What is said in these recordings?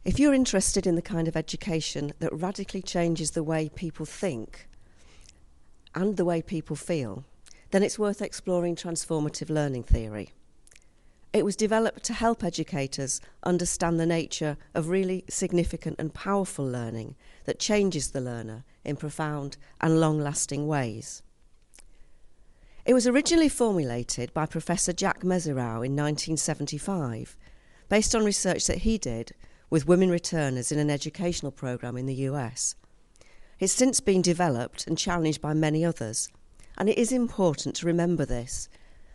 If you're interested in the kind of education that radically changes the way people think and the way people feel, then it's worth exploring transformative learning theory. It was developed to help educators understand the nature of really significant and powerful learning that changes the learner in profound and long-lasting ways. It was originally formulated by Professor Jack Mezirow in 1975, based on research that he did with women returners in an educational programme in the US. It's since been developed and challenged by many others, and it is important to remember this.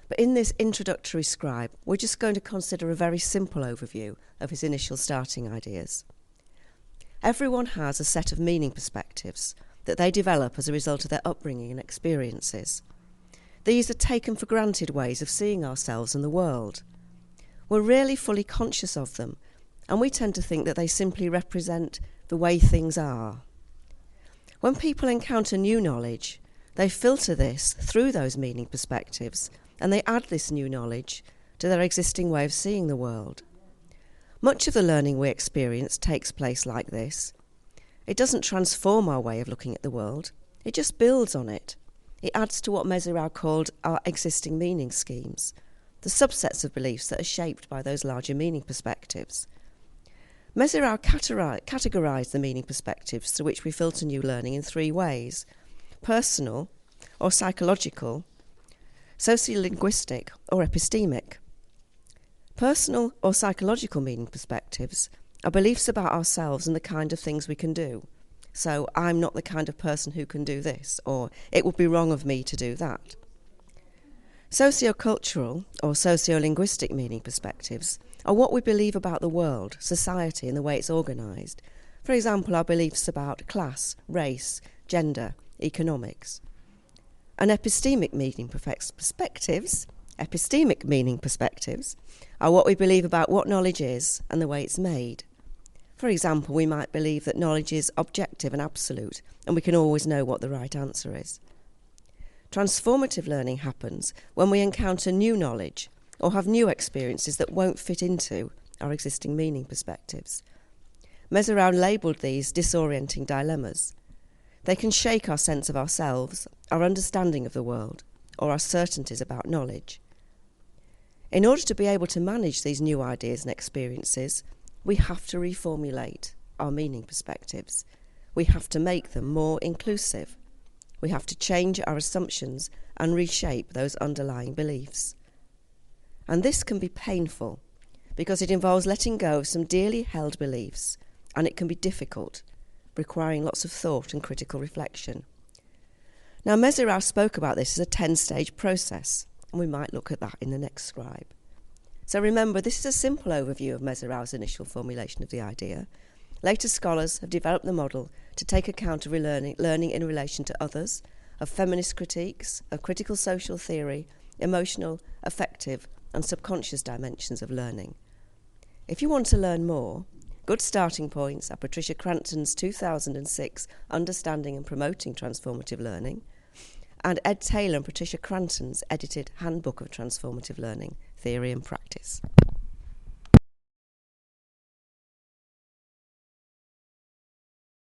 But in this introductory scribe, we're just going to consider a very simple overview of his initial starting ideas. Everyone has a set of meaning perspectives that they develop as a result of their upbringing and experiences. These are taken for granted ways of seeing ourselves and the world. We're rarely fully conscious of them, and we tend to think that they simply represent the way things are. When people encounter new knowledge, they filter this through those meaning perspectives, and they add this new knowledge to their existing way of seeing the world. Much of the learning we experience takes place like this. It doesn't transform our way of looking at the world, it just builds on it. It adds to what Mezirow called our existing meaning schemes, the subsets of beliefs that are shaped by those larger meaning perspectives. Mezirow categorised the meaning perspectives through which we filter new learning in three ways: personal or psychological, sociolinguistic or epistemic. Personal or psychological meaning perspectives are beliefs about ourselves and the kind of things we can do. So, I'm not the kind of person who can do this, or it would be wrong of me to do that. Sociocultural or sociolinguistic meaning perspectives are what we believe about the world, society and the way it's organised. For example, our beliefs about class, race, gender, economics. And epistemic meaning perspectives are what we believe about what knowledge is and the way it's made. For example, we might believe that knowledge is objective and absolute, and we can always know what the right answer is. Transformative learning happens when we encounter new knowledge or have new experiences that won't fit into our existing meaning perspectives. Mezirow labelled these disorienting dilemmas. They can shake our sense of ourselves, our understanding of the world, or our certainties about knowledge. In order to be able to manage these new ideas and experiences, we have to reformulate our meaning perspectives. We have to make them more inclusive. We have to change our assumptions and reshape those underlying beliefs. And this can be painful because it involves letting go of some dearly held beliefs, and it can be difficult, requiring lots of thought and critical reflection. Now, Mezirow spoke about this as a 10-stage process, and we might look at that in the next scribe. So remember, this is a simple overview of Mezirow's initial formulation of the idea. Later scholars have developed the model to take account of learning in relation to others, of feminist critiques, of critical social theory, emotional, affective and subconscious dimensions of learning. If you want to learn more, good starting points are Patricia Cranton's 2006 Understanding and Promoting Transformative Learning and Ed Taylor and Patricia Cranton's edited Handbook of Transformative Learning, Theory and Practice.